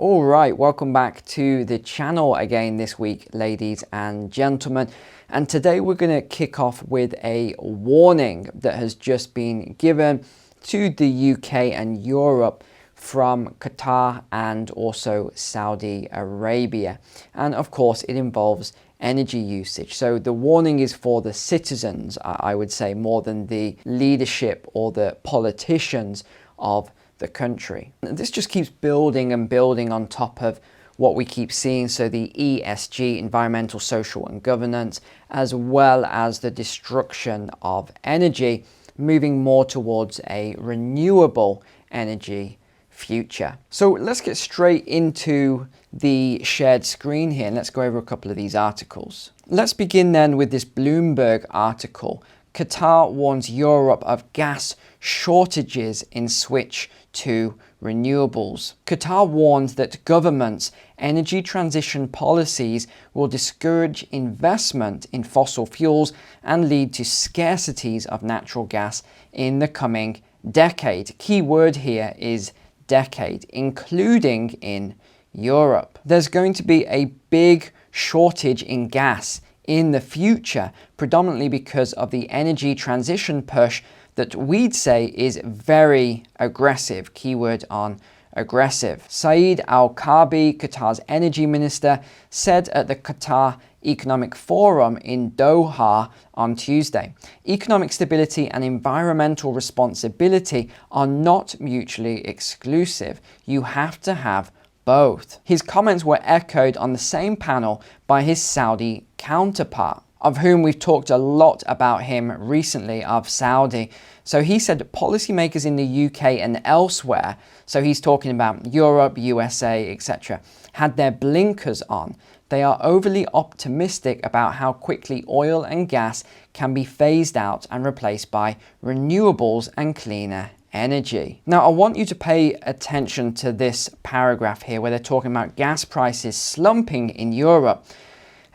All right, welcome back to the channel again this week, ladies and gentlemen. And today we're going to kick off with a warning that has just been given to the UK and Europe from Qatar and also Saudi Arabia. And of course, it involves energy usage. So the warning is for the citizens, I would say, more than the leadership or the politicians of the country. This just keeps building and building on top of what we keep seeing. So the ESG, environmental, social and governance, as well as the destruction of energy, moving more towards a renewable energy future. So let's get straight into the shared screen here and let's go over a couple of these articles. Let's begin then with this Bloomberg article. Qatar warns Europe of gas shortages in switch to renewables. Qatar warns that governments' energy transition policies will discourage investment in fossil fuels and lead to scarcities of natural gas in the coming decade. Key word here is decade, including in Europe. There's going to be a big shortage in gas in the future, predominantly because of the energy transition push that we'd say is very aggressive. Keyword on aggressive. Saeed Al-Kaabi, Qatar's energy minister, said at the Qatar Economic Forum in Doha on Tuesday, economic stability and environmental responsibility are not mutually exclusive. You have to have both. His comments were echoed on the same panel by his Saudi counterpart, of whom we've talked a lot about him recently, of Saudi. So he said policymakers in the UK and elsewhere, so he's talking about Europe, USA, etc., had their blinkers on. They are overly optimistic about how quickly oil and gas can be phased out and replaced by renewables and cleaner energy. Now, I want you to pay attention to this paragraph here where they're talking about gas prices slumping in Europe.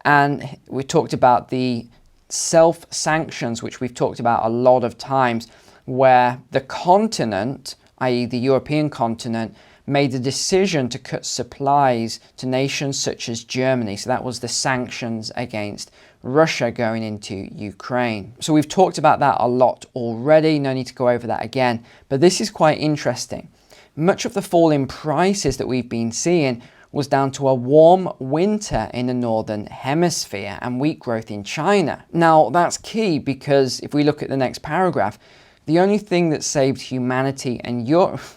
And we talked about the self-sanctions, which we've talked about a lot of times, where the continent, i.e. the European continent, made the decision to cut supplies to nations such as Germany. So that was the sanctions against Russia going into Ukraine. So we've talked about that a lot already, no need to go over that again, but this is quite interesting. Much of the fall in prices that we've been seeing was down to a warm winter in the northern hemisphere and weak growth in China. Now that's key because if we look at the next paragraph, the only thing that saved humanity and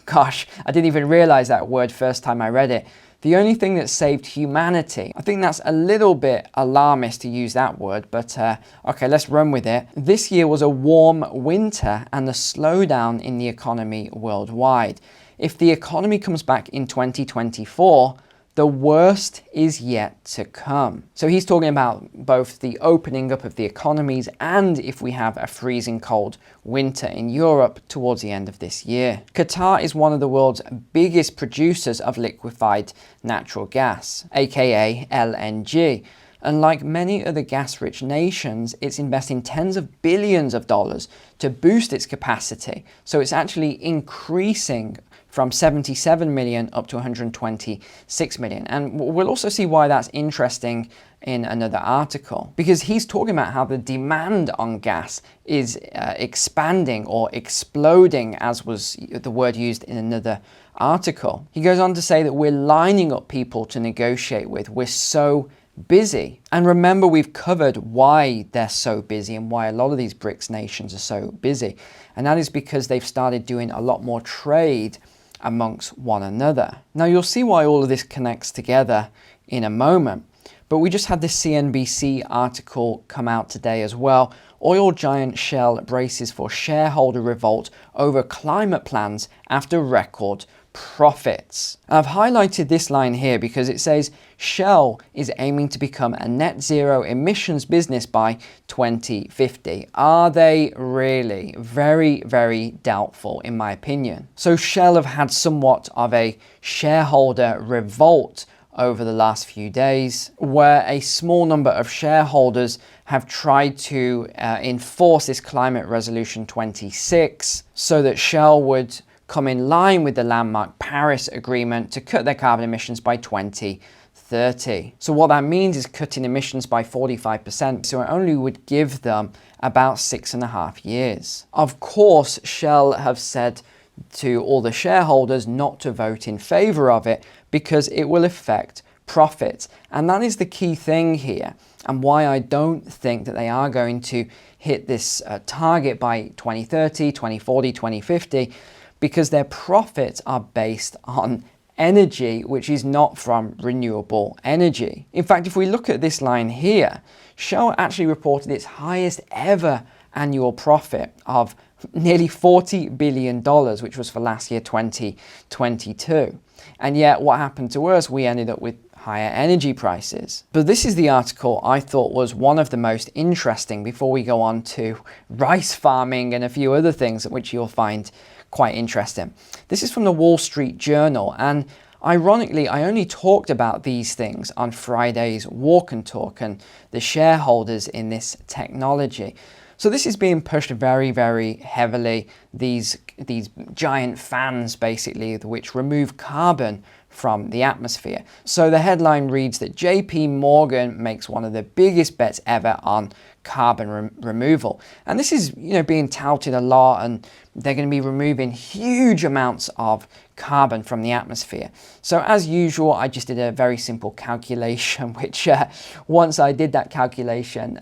gosh, I didn't even realize that word first time I read it. The only thing that saved humanity. I think that's a little bit alarmist to use that word, but okay, let's run with it. This year was a warm winter and the slowdown in the economy worldwide. If the economy comes back in 2024, the worst is yet to come. So he's talking about both the opening up of the economies and if we have a freezing cold winter in Europe towards the end of this year. Qatar is one of the world's biggest producers of liquefied natural gas, aka LNG. And like many other gas-rich nations, it's investing tens of billions of dollars to boost its capacity. So it's actually increasing from 77 million up to 126 million. And we'll also see why that's interesting in another article, because he's talking about how the demand on gas is expanding or exploding, as was the word used in another article. He goes on to say that we're lining up people to negotiate with. We're so busy. And remember, we've covered why they're so busy and why a lot of these BRICS nations are so busy. And that is because they've started doing a lot more trade amongst one another. Now you'll see why all of this connects together in a moment, but we just had this CNBC article come out today as well. Oil giant Shell braces for shareholder revolt over climate plans after record profits. I've highlighted this line here because it says Shell is aiming to become a net zero emissions business by 2050. Are they really? Very, very doubtful in my opinion. So Shell have had somewhat of a shareholder revolt over the last few days, where a small number of shareholders have tried to enforce this climate resolution 26 so that Shell would come in line with the landmark Paris Agreement to cut their carbon emissions by 2030. So what that means is cutting emissions by 45%, so it only would give them about 6.5 years. Of course, Shell have said to all the shareholders not to vote in favor of it because it will affect profits. And that is the key thing here, and why I don't think that they are going to hit this target by 2030, 2040, 2050, because their profits are based on energy which is not from renewable energy. In fact, if we look at this line here, Shell actually reported its highest ever annual profit of nearly $40 billion, which was for last year, 2022. And yet what happened to us? We ended up with higher energy prices. But this is the article I thought was one of the most interesting before we go on to rice farming and a few other things which you'll find quite interesting. This is from the Wall Street Journal, and ironically, I only talked about these things on Friday's Walk and Talk and the shareholders in this technology. So this is being pushed very, very heavily, these giant fans basically, which remove carbon from the atmosphere. So the headline reads that JP Morgan makes one of the biggest bets ever on carbon removal. And this is, being touted a lot, and they're going to be removing huge amounts of carbon from the atmosphere. So as usual, I just did a very simple calculation, which once I did that calculation,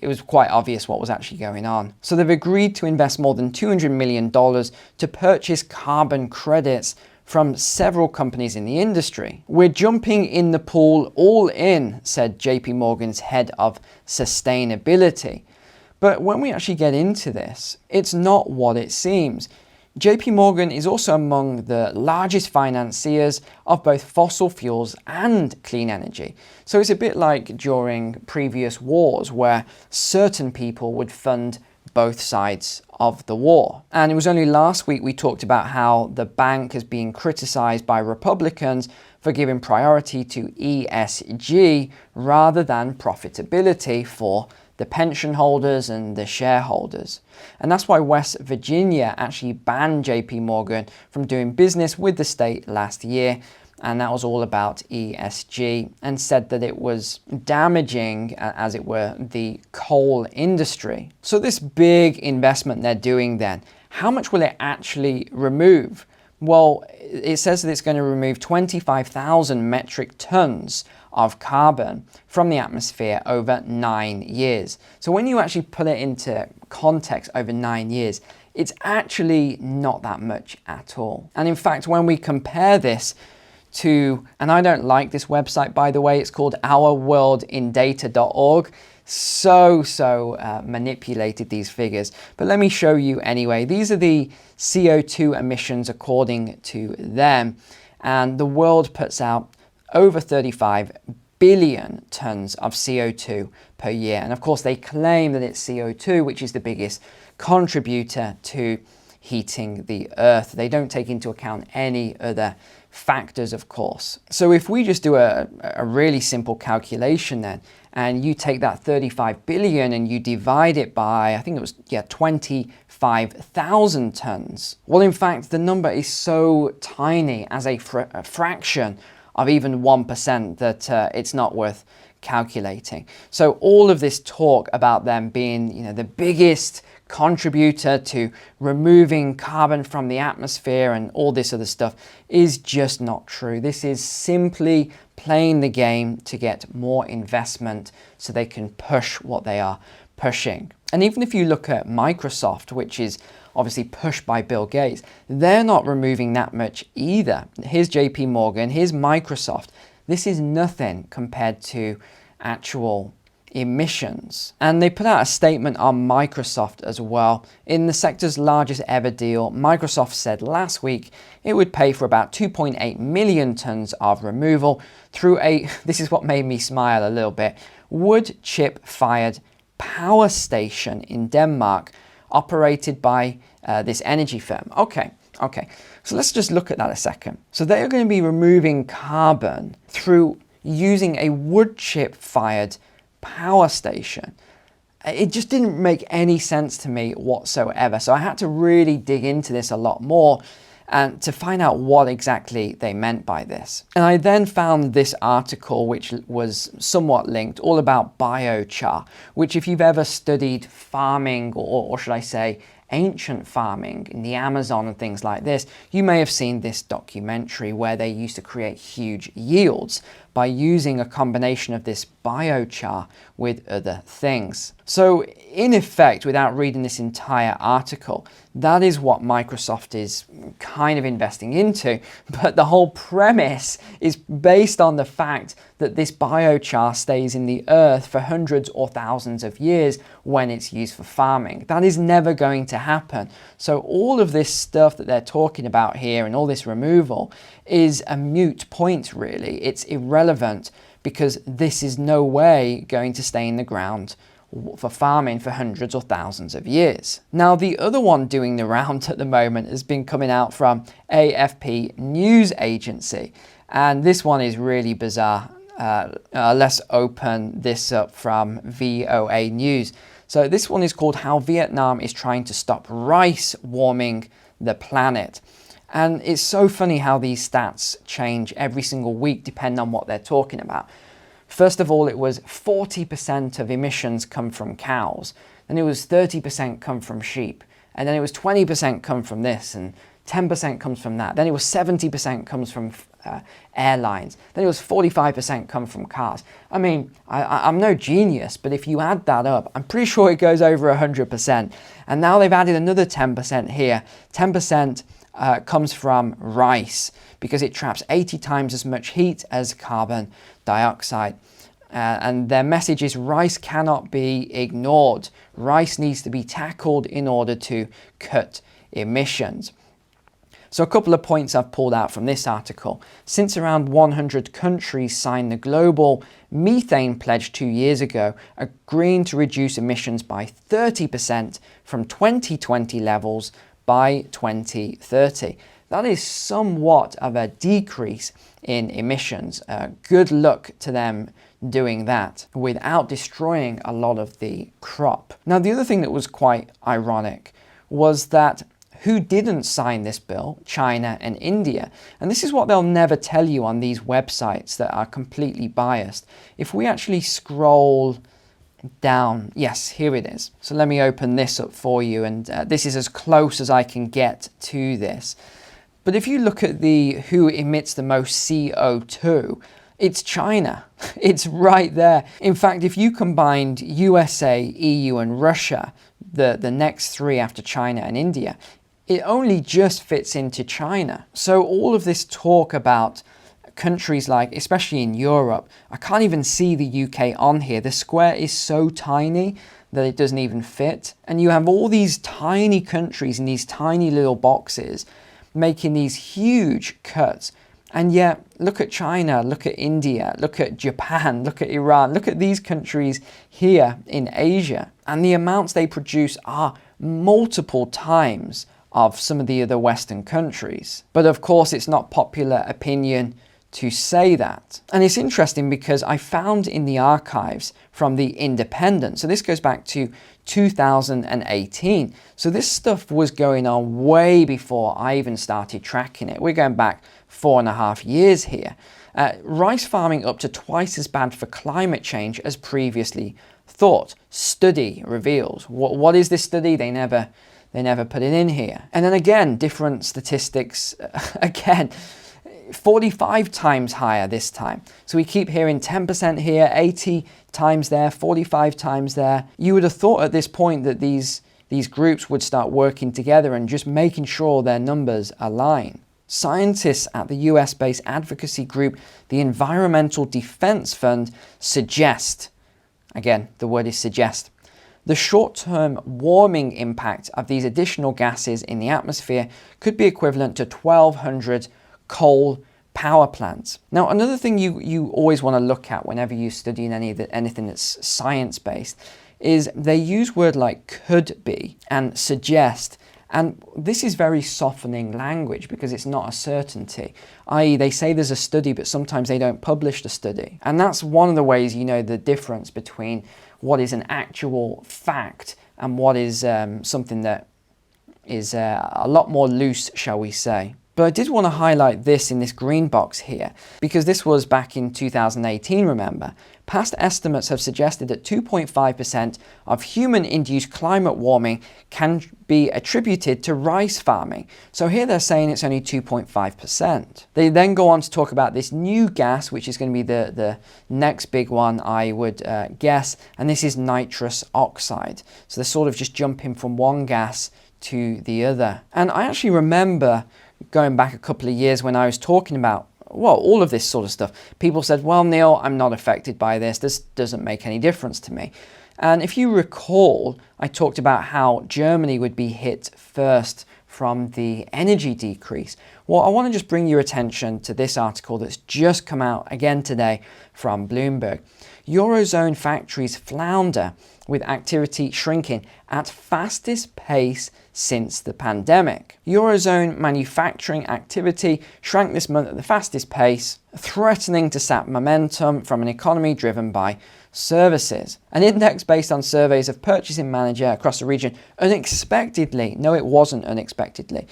it was quite obvious what was actually going on. So they've agreed to invest more than $200 million to purchase carbon credits from several companies in the industry. We're jumping in the pool all in, said JP Morgan's head of sustainability. But when we actually get into this, it's not what it seems. JP Morgan is also among the largest financiers of both fossil fuels and clean energy. So it's a bit like during previous wars where certain people would fund both sides of the war. And it was only last week we talked about how the bank has been criticized by Republicans for giving priority to ESG rather than profitability for the pension holders and the shareholders. And that's why West Virginia actually banned JP Morgan from doing business with the state last year. And that was all about ESG, and said that it was damaging, as it were, the coal industry. So this big investment they're doing then, how much will it actually remove? Well, it says that it's going to remove 25,000 metric tons of carbon from the atmosphere over 9 years. So when you actually put it into context over 9 years, it's actually not that much at all. And in fact, when we compare this to, and I don't like this website, by the way, it's called ourworldindata.org. So manipulated, these figures. But let me show you anyway. These are the CO2 emissions according to them. And the world puts out over 35 billion tons of CO2 per year. And of course, they claim that it's CO2, which is the biggest contributor to heating the earth. They don't take into account any other factors, of course. So if we just do a really simple calculation then, and you take that 35 billion and you divide it by, I think it was, 25,000 tons. Well, in fact, the number is so tiny as a fraction of even 1% that it's not worth calculating. So all of this talk about them being, the biggest contributor to removing carbon from the atmosphere and all this other stuff is just not true. This is simply playing the game to get more investment so they can push what they are pushing. And even if you look at Microsoft, which is obviously pushed by Bill Gates, they're not removing that much either. Here's JP Morgan, here's Microsoft. This is nothing compared to actual emissions. And they put out a statement on Microsoft as well. In the sector's largest ever deal, Microsoft said last week it would pay for about 2.8 million tons of removal through this is what made me smile a little bit, wood chip fired power station in Denmark operated by this energy firm. Okay, so let's just look at that a second. So they are going to be removing carbon through using a wood chip fired power station. It just didn't make any sense to me whatsoever. So I had to really dig into this a lot more. and to find out what exactly they meant by this. And I then found this article, which was somewhat linked, all about biochar, which if you've ever studied farming, or should I say ancient farming in the Amazon and things like this, you may have seen this documentary where they used to create huge yields by using a combination of this biochar with other things. So in effect, without reading this entire article, that is what Microsoft is kind of investing into, but the whole premise is based on the fact that this biochar stays in the earth for hundreds or thousands of years when it's used for farming. That is never going to happen. So all of this stuff that they're talking about here and all this removal is a moot point, really. It's irrelevant because this is no way going to stay in the ground for farming for hundreds or thousands of years. Now, the other one doing the round at the moment has been coming out from AFP News Agency, and this one is really bizarre. Let's open this up from VOA News. So this one is called How Vietnam is Trying to Stop Rice Warming the Planet. And it's so funny how these stats change every single week depending on what they're talking about. First of all, it was 40% of emissions come from cows, then it was 30% come from sheep, and then it was 20% come from this, and 10% comes from that. Then it was 70% comes from airlines. Then it was 45% come from cars. I mean, I'm no genius, but if you add that up, I'm pretty sure it goes over 100%. And now they've added another 10% here. 10% comes from rice because it traps 80 times as much heat as carbon dioxide. And their message is rice cannot be ignored. Rice needs to be tackled in order to cut emissions. So a couple of points I've pulled out from this article. Since around 100 countries signed the global methane pledge 2 years ago, agreeing to reduce emissions by 30% from 2020 levels by 2030. That is somewhat of a decrease in emissions. Good luck to them doing that without destroying a lot of the crop. Now, the other thing that was quite ironic was that who didn't sign this bill? China and India. And this is what they'll never tell you on these websites that are completely biased. If we actually scroll down, yes, here it is. So let me open this up for you, and this is as close as I can get to this. But if you look at who emits the most CO2, it's China. It's right there. In fact, if you combined USA, EU and Russia, the next three after China and India, it only just fits into China. So all of this talk about countries like, especially in Europe, I can't even see the UK on here. The square is so tiny that it doesn't even fit. And you have all these tiny countries in these tiny little boxes making these huge cuts. And yet, look at China, look at India, look at Japan, look at Iran, look at these countries here in Asia. And the amounts they produce are multiple times of some of the other Western countries. But of course, it's not popular opinion to say that. And it's interesting because I found in the archives from The Independent, so this goes back to 2018. So this stuff was going on way before I even started tracking it. We're going back 4.5 years here. Rice farming up to twice as bad for climate change as previously thought. Study reveals. What is this study? They never put it in here. And then again, different statistics, again, 45 times higher this time. So we keep hearing 10% here, 80 times there, 45 times there. You would have thought at this point that these groups would start working together and just making sure their numbers align. Scientists at the US-based advocacy group, the Environmental Defense Fund, suggest, again, the word is suggest, the short-term warming impact of these additional gases in the atmosphere could be equivalent to 1,200 coal power plants. Now, another thing you always want to look at whenever you're studying anything that's science-based is they use words like could be and suggest. And this is very softening language because it's not a certainty, i.e. they say there's a study, but sometimes they don't publish the study. And that's one of the ways you know the difference between what is an actual fact and what is something that is a lot more loose, shall we say. But I did want to highlight this in this green box here, because this was back in 2018, remember. Past estimates have suggested that 2.5% of human-induced climate warming can be attributed to rice farming. So here they're saying it's only 2.5%. They then go on to talk about this new gas, which is going to be the next big one, I would guess, and this is nitrous oxide. So they're sort of just jumping from one gas to the other. And I actually remember going back a couple of years when I was talking about, well, all of this sort of stuff. People said, well, Neil, I'm not affected by this. This doesn't make any difference to me. And if you recall, I talked about how Germany would be hit first from the energy decrease. Well, I want to just bring your attention to this article that's just come out again today from Bloomberg. Eurozone factories flounder with activity shrinking at fastest pace since the pandemic. Eurozone manufacturing activity shrank this month at the fastest pace, threatening to sap momentum from an economy driven by services. An index based on surveys of purchasing manager across the region unexpectedly, no it wasn't unexpectedly,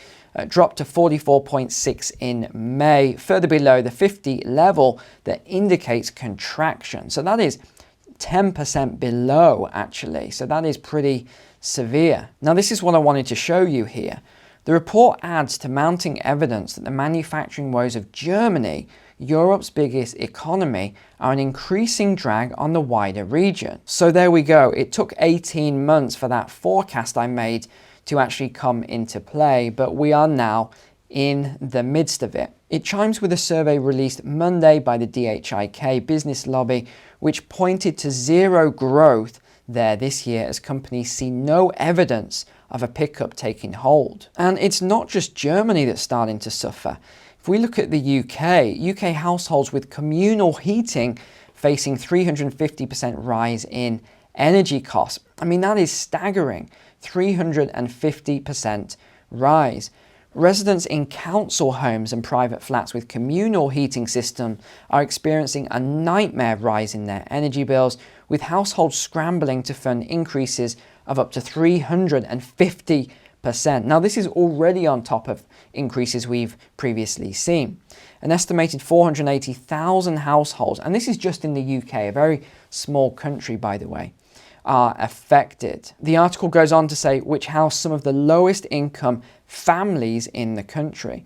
dropped to 44.6 in May, further below the 50 level that indicates contraction. So that is 10% below actually. So that is pretty severe. Now this is what I wanted to show you here. The report adds to mounting evidence that the manufacturing woes of Germany, Europe's biggest economy, are an increasing drag on the wider region. So there we go. It took 18 months for that forecast I made to actually come into play, but we are now in the midst of it. It chimes with a survey released Monday by the DHIK business lobby, which pointed to zero growth there this year as companies see no evidence of a pickup taking hold. And it's not just Germany that's starting to suffer. If we look at the UK households with communal heating facing 350% rise in energy costs. I mean, that is staggering, 350% rise. Residents in council homes and private flats with communal heating systems are experiencing a nightmare rise in their energy bills, with households scrambling to fund increases of up to 350%. Now, this is already on top of increases we've previously seen. An estimated 480,000 households, and this is just in the UK, a very small country, by the way, are affected. The article goes on to say which house some of the lowest income families in the country.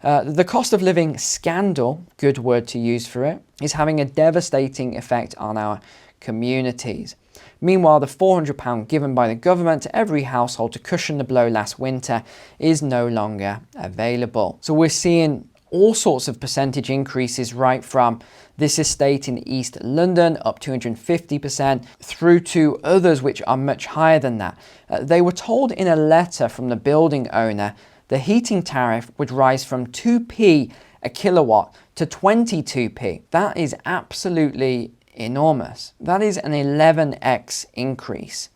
The cost of living scandal, good word to use for it, is having a devastating effect on our communities. Meanwhile, the £400 given by the government to every household to cushion the blow last winter is no longer available. So we're seeing all sorts of percentage increases, right from this estate in East London up 250% through to others which are much higher than that. They were told in a letter from the building owner the heating tariff would rise from 2p a kilowatt to 22p. That is absolutely enormous. That is an 11x increase.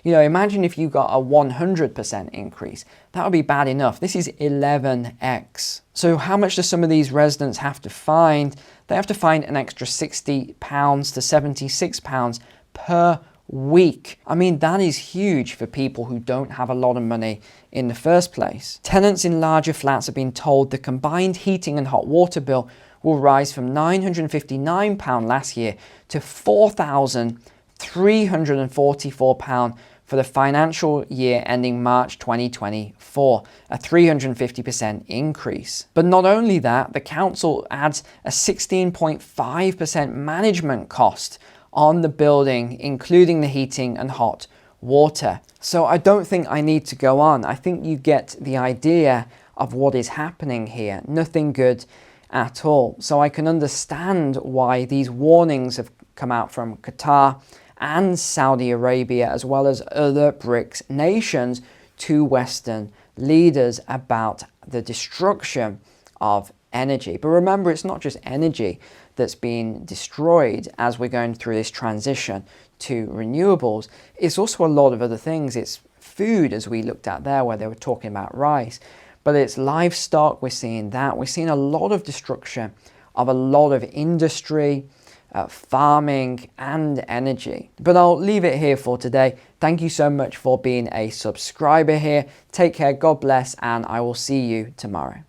You know, imagine if you got a 100% increase. That would be bad enough. This is 11x. So how much do some of these residents have to find? They have to find an extra £60 to £76 per week. I mean, that is huge for people who don't have a lot of money in the first place. Tenants in larger flats have been told the combined heating and hot water bill will rise from £959 last year to £4,344 for the financial year ending March 2024, a 350% increase. But not only that, the council adds a 16.5% management cost on the building, including the heating and hot water. So I don't think I need to go on. I think you get the idea of what is happening here. Nothing good at all. So I can understand why these warnings have come out from Qatar and Saudi Arabia, as well as other BRICS nations, to Western leaders about the destruction of energy. But remember, it's not just energy that's being destroyed as we're going through this transition to renewables. It's also a lot of other things. It's food, as we looked at there, where they were talking about rice. But it's livestock, we're seeing that. We're seeing a lot of destruction of a lot of industry, farming and energy. But I'll leave it here for today. Thank you so much for being a subscriber here. Take care, God bless, and I will see you tomorrow.